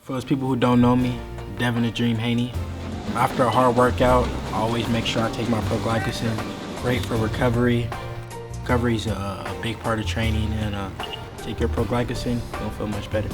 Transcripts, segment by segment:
For those people who don't know me, Devin the Dream Haney. After a hard workout, I always make sure I take my pro-glycogen. Great for recovery. Recovery is a big part of training, and take your pro-glycogen, you'll feel much better.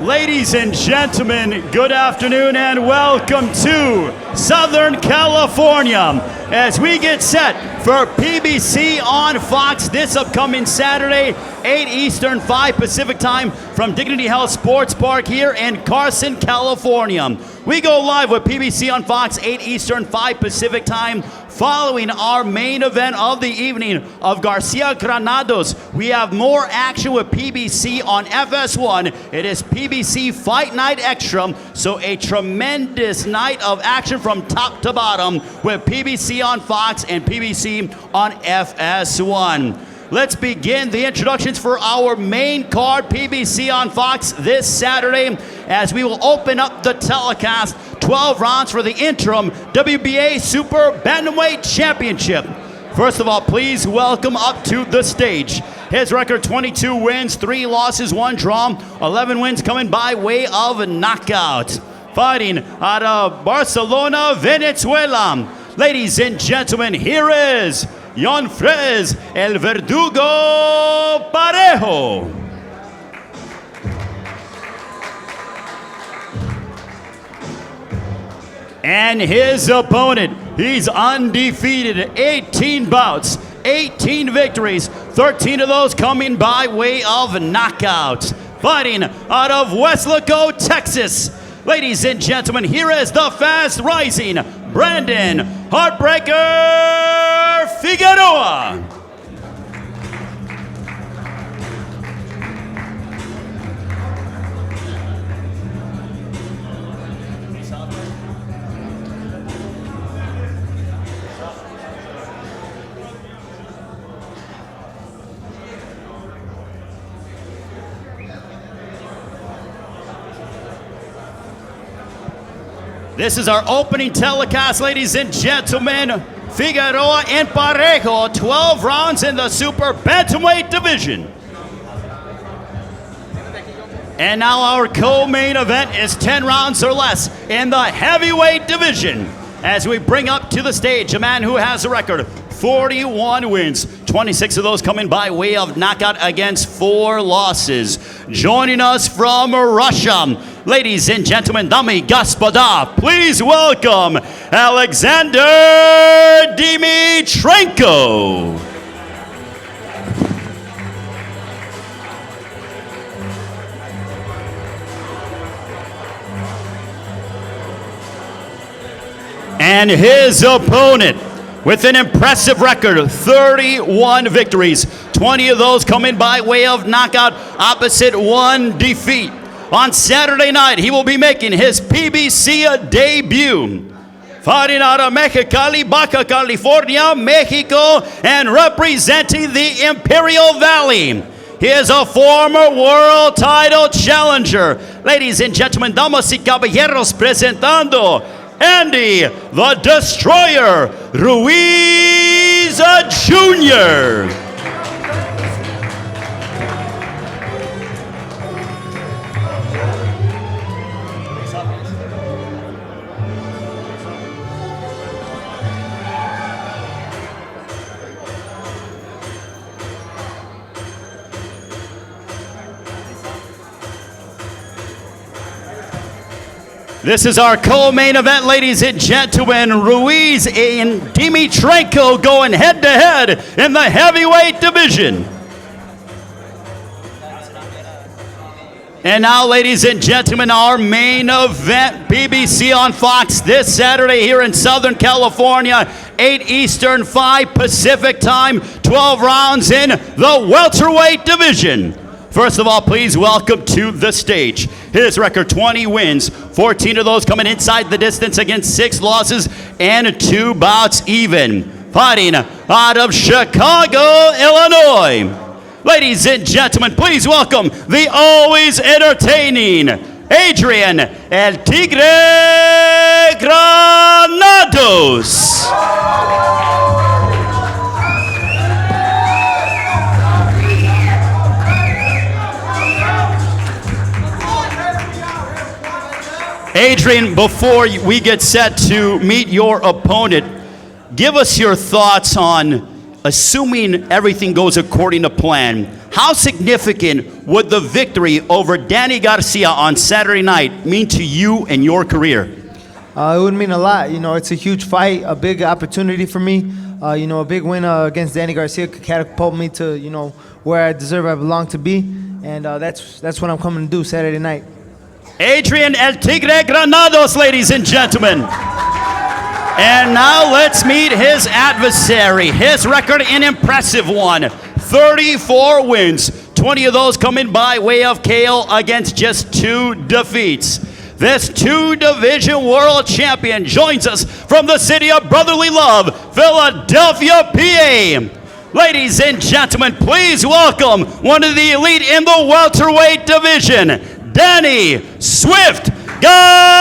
Ladies and gentlemen, good afternoon and welcome to Southern California as we get set for PBC on Fox this upcoming Saturday, 8 Eastern, 5 Pacific time from Dignity Health Sports Park here in Carson, California. We go live with PBC on Fox, 8 Eastern, 5 Pacific time, following our main event of the evening of Garcia Granados. We have more action with PBC on FS1. It is PBC Fight Night Extra, so a tremendous night of action from top to bottom with PBC on Fox and PBC on FS1. Let's begin the introductions for our main card, PBC on Fox, this Saturday, as we will open up the telecast. 12 rounds for the interim WBA Super Bantamweight Championship. First of all, please welcome up to the stage. His record, 22 wins, 3 losses, 1 draw, 11 wins coming by way of knockout. Fighting out of Barcelona, Venezuela. Ladies and gentlemen, here is Yonfrez El Verdugo Parejo. And his opponent, he's undefeated, 18 bouts, 18 victories, 13 of those coming by way of knockout. Fighting out of Weslaco, Texas. Ladies and gentlemen, here is the fast rising Brandon Heartbreaker Figueroa. This is our opening telecast, ladies and gentlemen. Figueroa and Parejo, 12 rounds in the Super Bantamweight division. And now our co-main event is 10 rounds or less in the heavyweight division. As we bring up to the stage a man who has a record 41 wins, 26 of those coming by way of knockout against 4 losses. Joining us from Russia, ladies and gentlemen, dami gospoda, please welcome Alexander Dimitrenko. And his opponent, with an impressive record, 31 victories, 20 of those coming by way of knockout, opposite 1 defeat. On Saturday night, he will be making his PBC debut. Fighting out of Mexicali, Baja California, Mexico, and representing the Imperial Valley. He is a former world title challenger. Ladies and gentlemen, damas y caballeros, presentando Andy the Destroyer Ruiz Jr. This is our co-main event, ladies and gentlemen. Ruiz and Dimitrenko going head-to-head in the heavyweight division. And now, ladies and gentlemen, our main event, PBC on Fox this Saturday here in Southern California, 8 Eastern, 5 Pacific time, 12 rounds in the welterweight division. First of all, please welcome to the stage. His record, 20 wins, 14 of those coming inside the distance against 6 losses and 2 bouts even. Fighting out of Chicago, Illinois. Ladies and gentlemen, please welcome the always entertaining Adrian El Tigre Granados. Adrian, before we get set to meet your opponent, give us your thoughts on, assuming everything goes according to plan, how significant would the victory over Danny Garcia on Saturday night mean to you and your career? It would mean a lot. You know, it's a huge fight, a big opportunity for me. You know, a big win against Danny Garcia could catapult me to, you know, where I deserve, I belong to be. And that's what I'm coming to do Saturday night. Adrian El Tigre Granados, ladies and gentlemen. And now let's meet his adversary. His record, an impressive one. 34 wins, 20 of those coming by way of KO against just 2 defeats. This 2-division world champion joins us from the city of brotherly love, Philadelphia, PA. Ladies and gentlemen, please welcome one of the elite in the welterweight division, Danny Swift Garcia.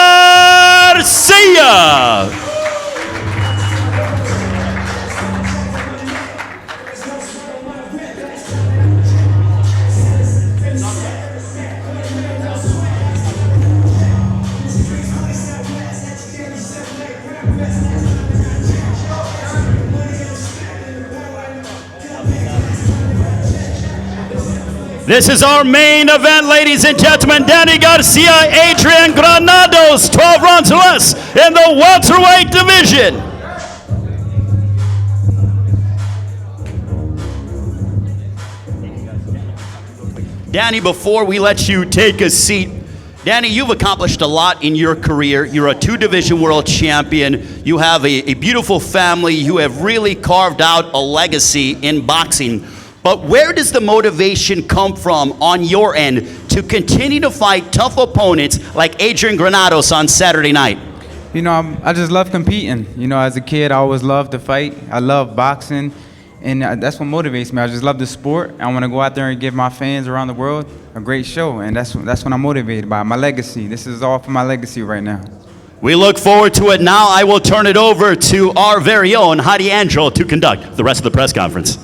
This is our main event, ladies and gentlemen. Danny Garcia, Adrian Granados, 12 rounds or less in the welterweight division. Danny, before we let you take a seat, Danny, you've accomplished a lot in your career. You're a 2-division world champion. You have a beautiful family. You have really carved out a legacy in boxing. But where does the motivation come from on your end to continue to fight tough opponents like Adrian Granados on Saturday night? You know, I just love competing. You know, as a kid, I always loved to fight. I love boxing, and that's what motivates me. I just love the sport. I want to go out there and give my fans around the world a great show, and that's what I'm motivated by, my legacy. This is all for my legacy right now. We look forward to it. Now I will turn it over to our very own Heidi Angel to conduct the rest of the press conference.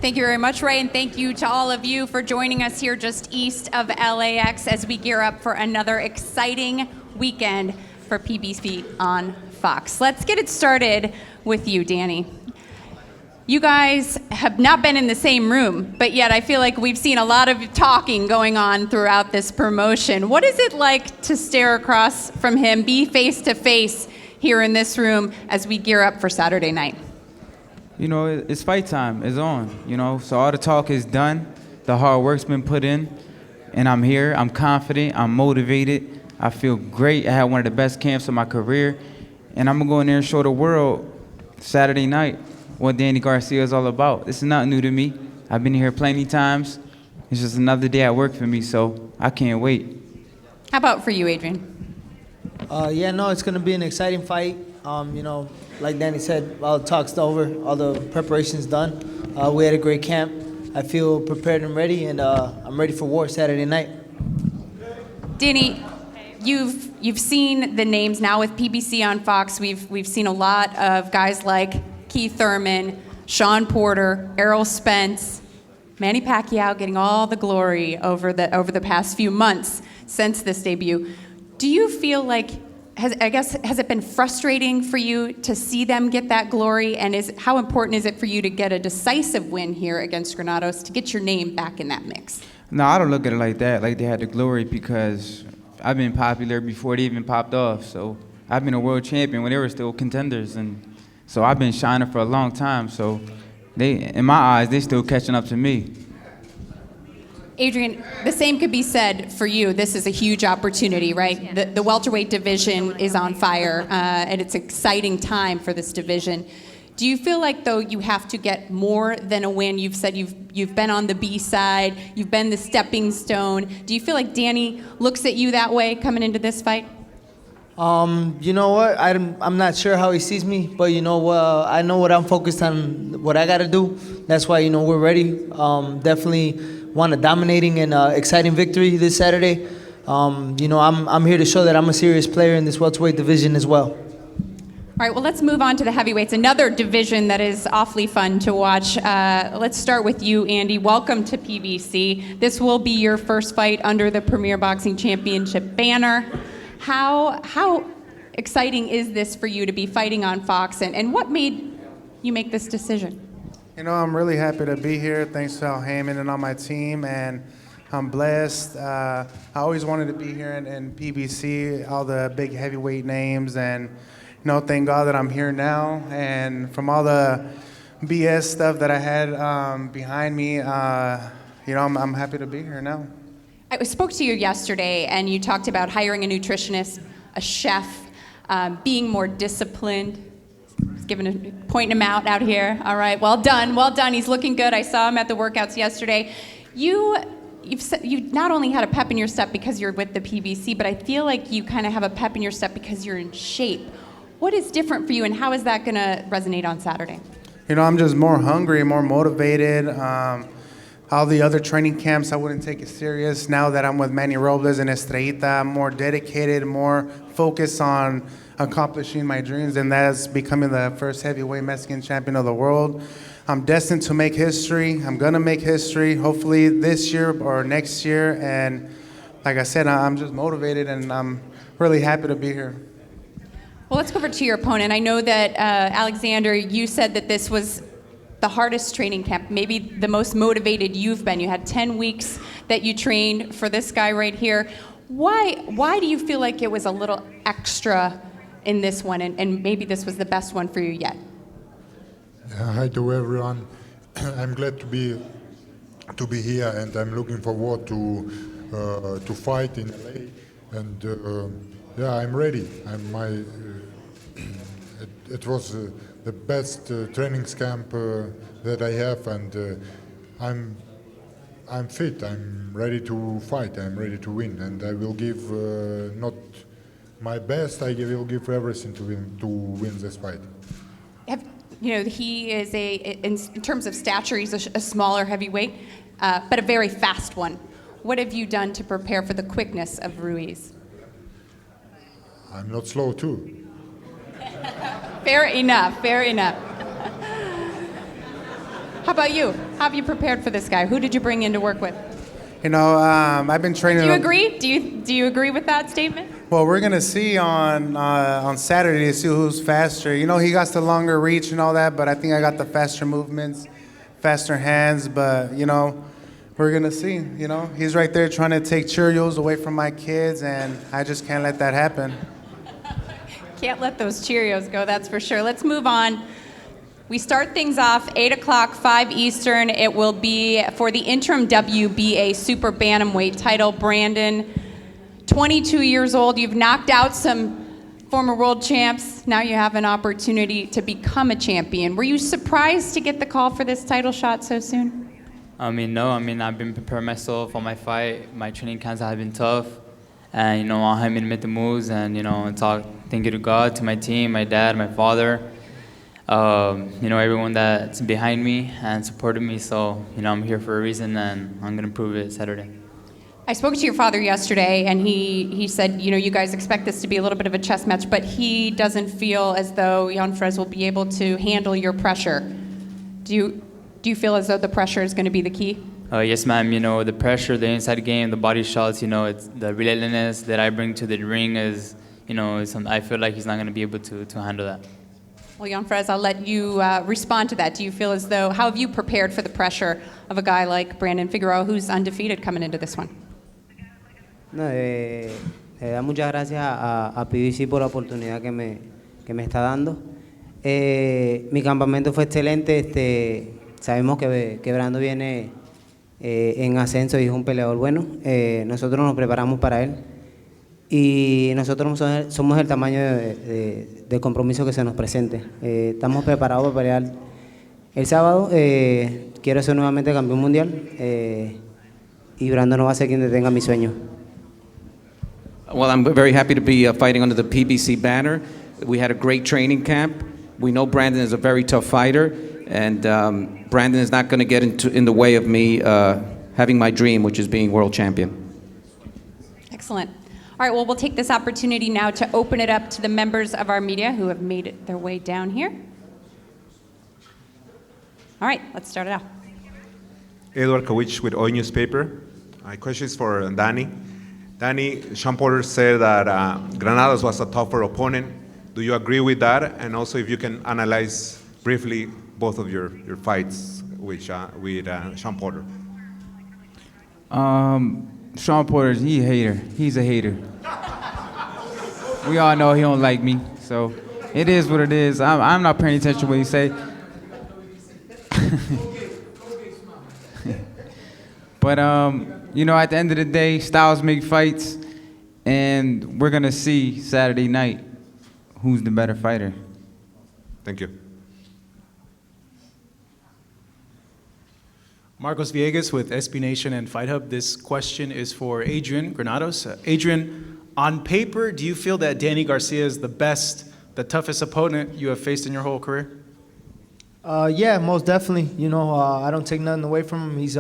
Thank you very much, Ray, and thank you to all of you for joining us here just east of LAX as we gear up for another exciting weekend for PBC on Fox. Let's get it started with you, Danny. You guys have not been in the same room, but yet I feel like we've seen a lot of talking going on throughout this promotion. What is it like to stare across from him, be face to face here in this room as we gear up for Saturday night? You know, it's fight time. It's on, you know. So all the talk is done. The hard work's been put in. And I'm here. I'm confident. I'm motivated. I feel great. I had one of the best camps of my career. And I'm going to go in there and show the world Saturday night what Danny Garcia is all about. This is not new to me. I've been here plenty times. It's just another day at work for me, so I can't wait. How about for you, Adrian? Yeah, no, it's going to be an exciting fight. You know, like Danny said, all the talk's over, all the preparation's done. We had a great camp. I feel prepared and ready, and I'm ready for war Saturday night. Danny, you've seen the names now with PBC on Fox. We've seen a lot of guys like Keith Thurman, Sean Porter, Errol Spence, Manny Pacquiao getting all the glory over the past few months since this debut. Do you feel like, has it been frustrating for you to see them get that glory? And how important is it for you to get a decisive win here against Granados to get your name back in that mix? No, I don't look at it like that, like they had the glory, because I've been popular before they even popped off. So I've been a world champion when they were still contenders. And so I've been shining for a long time. So in my eyes, they're still catching up to me. Adrian, the same could be said for you. This is a huge opportunity, right? The welterweight division is on fire, and it's an exciting time for this division. Do you feel like, though, you have to get more than a win? You've said you've been on the B side, you've been the stepping stone. Do you feel like Danny looks at you that way coming into this fight? You know what? I'm not sure how he sees me, but you know, I know what I'm focused on, what I got to do. That's why, you know, we're ready. Definitely want a dominating and exciting victory this Saturday. You know, I'm here to show that I'm a serious player in this welterweight division as well. All right, well, let's move on to the heavyweights, another division that is awfully fun to watch. Let's start with you, Andy. Welcome to PBC. This will be your first fight under the Premier Boxing Championship banner. How exciting is this for you to be fighting on Fox, and what made you make this decision? You know, I'm really happy to be here. Thanks to Al Heyman and on my team, and I'm blessed. I always wanted to be here in PBC, all the big heavyweight names, and thank God that I'm here now. And from all the BS stuff that I had behind me, I'm happy to be here now. I spoke to you yesterday, and you talked about hiring a nutritionist, a chef, being more disciplined. Pointing him out here. All right, well done. He's looking good. I saw him at the workouts yesterday. You not only had a pep in your step because you're with the PBC, but I feel like you kind of have a pep in your step because you're in shape. What is different for you, and how is that going to resonate on Saturday? I'm just more hungry, more motivated. All the other training camps, I wouldn't take it serious. Now that I'm with Manny Robles and Estrellita, I'm more dedicated, more focused on accomplishing my dreams, and that's becoming the first heavyweight Mexican champion of the world. I'm destined to make history. I'm going to make history, hopefully this year or next year. And like I said, I'm just motivated, and I'm really happy to be here. Well, let's go over to your opponent. I know that, Alexander, you said that this was the hardest training camp, maybe the most motivated you've been. You had 10 weeks that you trained for this guy right here. Why do you feel like it was a little extra in this one, and maybe this was the best one for you yet? Hi to everyone. I'm glad to be here, and I'm looking forward to fight in LA. And I'm ready. It was the best training camp that I have, and I'm fit. I'm ready to fight. I'm ready to win, and I will give not my best. I will give everything to win this fight. He is in terms of stature, he's a smaller heavyweight, but a very fast one. What have you done to prepare for the quickness of Ruiz? I'm not slow too. Fair enough. How about you? How have you prepared for this guy? Who did you bring in to work with? I've been training. Do you agree? Do you agree with that statement? Well, we're gonna see on Saturday to see who's faster. He got the longer reach and all that, but I think I got the faster movements, faster hands. But we're gonna see. He's right there trying to take Cheerios away from my kids, and I just can't let that happen. Can't let those Cheerios go, that's for sure. Let's move on. We start things off 8 o'clock, 5 Eastern. It will be for the interim WBA Super Bantamweight title. Brandon, 22 years old. You've knocked out some former world champs. Now you have an opportunity to become a champion. Were you surprised to get the call for this title shot so soon? No. I've been preparing myself for my fight. My training camps have been tough. And, I made the moves, and, thank you to God, to my team, my dad, my father, everyone that's behind me and supported me. So, I'm here for a reason, and I'm going to prove it Saturday. I spoke to your father yesterday, and he said, you guys expect this to be a little bit of a chess match, but he doesn't feel as though Yonfrez will be able to handle your pressure. Do you feel as though the pressure is going to be the key? Yes, ma'am. The pressure, the inside game, the body shots, it's the relentlessness that I bring to the ring is, I feel like he's not going to be able to handle that. Well, Yonfrez, I'll let you respond to that. Do you feel as though, how have you prepared for the pressure of a guy like Brandon Figueroa, who's undefeated coming into this one? Le da muchas gracias a PBC por la oportunidad que me está dando. Mi campamento fue excelente. Sabemos que Brando viene en ascenso y es un peleador bueno. Nosotros nos preparamos para él y nosotros somos el tamaño de compromiso que se nos presente. Estamos preparados para pelear el sábado. Quiero ser nuevamente campeón mundial y Brando no va a ser quien detenga mi sueño. Well, I'm very happy to be fighting under the PBC banner. We had a great training camp. We know Brandon is a very tough fighter, and Brandon is not going to get in the way of me having my dream, which is being world champion. Excellent. All right, well, we'll take this opportunity now to open it up to the members of our media who have made their way down here. All right, let's start it out. Edward Kowich with Oi Newspaper. My question is for Danny. Danny, Sean Porter said that Granados was a tougher opponent. Do you agree with that? And also, if you can analyze briefly both of your fights with Sean Porter. Sean Porter, he a hater. He's a hater. We all know he don't like me, so it is what it is. I'm not paying attention to what he say. But you know, at the end of the day, styles make fights, and we're gonna see Saturday night who's the better fighter. Thank you. Marcos Villegas with SB Nation and Fight Hub. This question is for Adrian Granados. Adrian, on paper, do you feel that Danny Garcia is the toughest opponent you have faced in your whole career? Yeah, most definitely. You know, I don't take nothing away from him. He's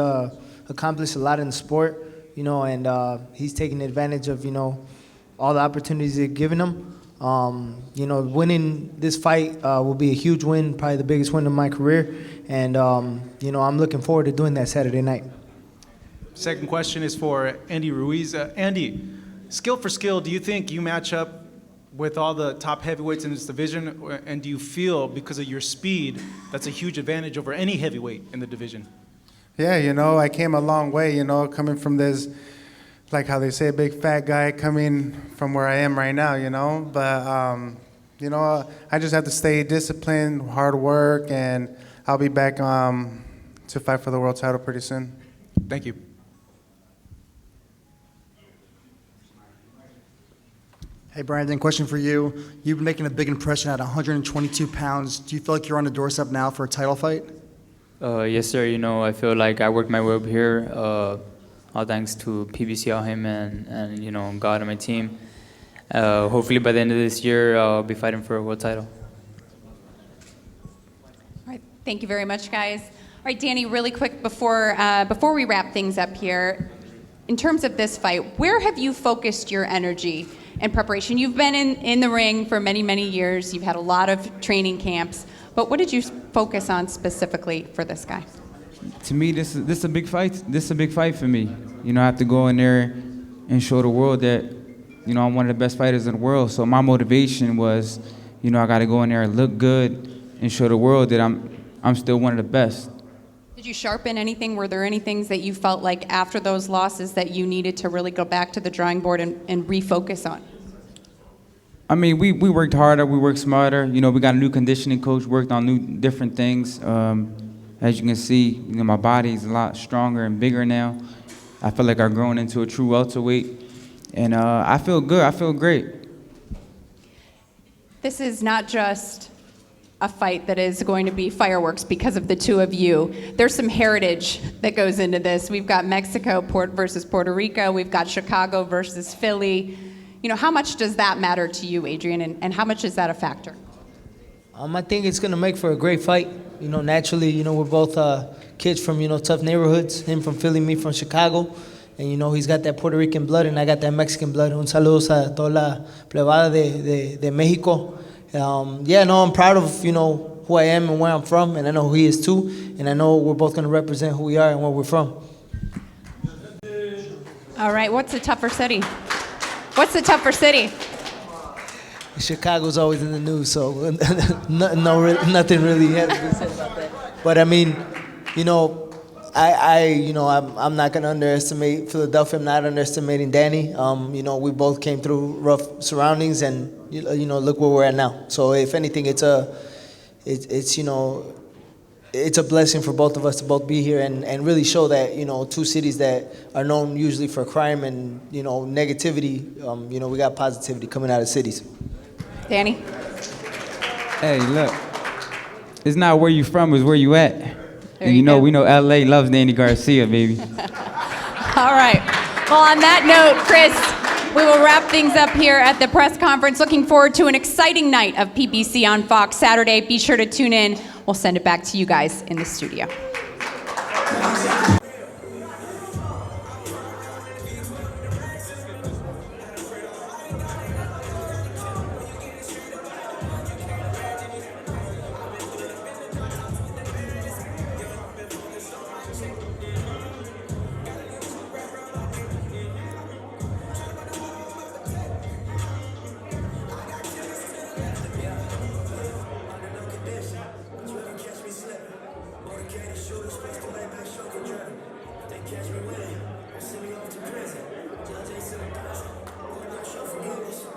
accomplished a lot in the sport, you know, and he's taking advantage of, you know, all the opportunities they're giving him. You know, winning this fight will be a huge win, probably the biggest win of my career. And, you know, I'm looking forward to doing that Saturday night. Second question is for Andy Ruiz. Andy, skill for skill, do you think you match up with all the top heavyweights in this division? And do you feel, because of your speed, that's a huge advantage over any heavyweight in the division? Yeah, you know, I came a long way, you know, coming from this, like how they say, a big fat guy coming from where I am right now, you know. But, you know, I just have to stay disciplined, hard work, and I'll be back to fight for the world title pretty soon. Thank you. Hey, Brandon, question for you. You've been making a big impression at 122 pounds. Do you feel like you're on the doorstep now for a title fight? Yes, sir. You know, I feel like I worked my way up here, all thanks to PBC Al him and, you know, God and my team. Hopefully by the end of this year, I'll be fighting for a world title. All right, thank you very much, guys. All right, Danny, really quick before we wrap things up here, in terms of this fight, where have you focused your energy and preparation? You've been in the ring for many, many years. You've had a lot of training camps. But what did you focus on specifically for this guy? To me, this is a big fight. This is a big fight for me. You know, I have to go in there and show the world that, you know, I'm one of the best fighters in the world. So my motivation was, you know, I got to go in there and look good and show the world that I'm still one of the best. Did you sharpen anything? Were there any things that you felt like after those losses that you needed to really go back to the drawing board and refocus on? I mean, we worked harder, we worked smarter. You know, we got a new conditioning coach, worked on different things. As you can see, you know, my body's a lot stronger and bigger now. I feel like I've grown into a true welterweight. And I feel good, I feel great. This is not just a fight that is going to be fireworks because of the two of you. There's some heritage that goes into this. We've got Mexico versus Puerto Rico. We've got Chicago versus Philly. You know, how much does that matter to you, Adrian, and how much is that a factor? I think it's going to make for a great fight. You know, naturally, you know, we're both kids from, you know, tough neighborhoods. Him from Philly, me from Chicago. And, you know, he's got that Puerto Rican blood and I got that Mexican blood. Un saludo a toda la plebada de Mexico. Yeah, no, I'm proud of, you know, who I am and where I'm from. And I know who he is too. And I know we're both going to represent who we are and where we're from. All right, what's a tougher city? What's the tougher city? Chicago's always in the news, so nothing really has to be said about that. But I mean, you know, I'm not gonna underestimate Philadelphia. I'm not underestimating Danny. You know, we both came through rough surroundings, and you know, look where we're at now. So if anything, it's you know, it's a blessing for both of us to both be here and really show that, you know, two cities that are known usually for crime and, you know, negativity, you know, we got positivity coming out of cities. Danny? Hey, look, it's not where you from, it's where you at. And you know, go. we know LA loves Danny Garcia, baby. All right. Well, on that note, Chris, we will wrap things up here at the press conference. Looking forward to an exciting night of PBC on Fox Saturday. Be sure to tune in. We'll send it back to you guys in the studio. Dedicated shooter, space to lay back, show control. They catch me winning, send me off to prison. Judge ain't sent a thousand. Who not show forgiveness?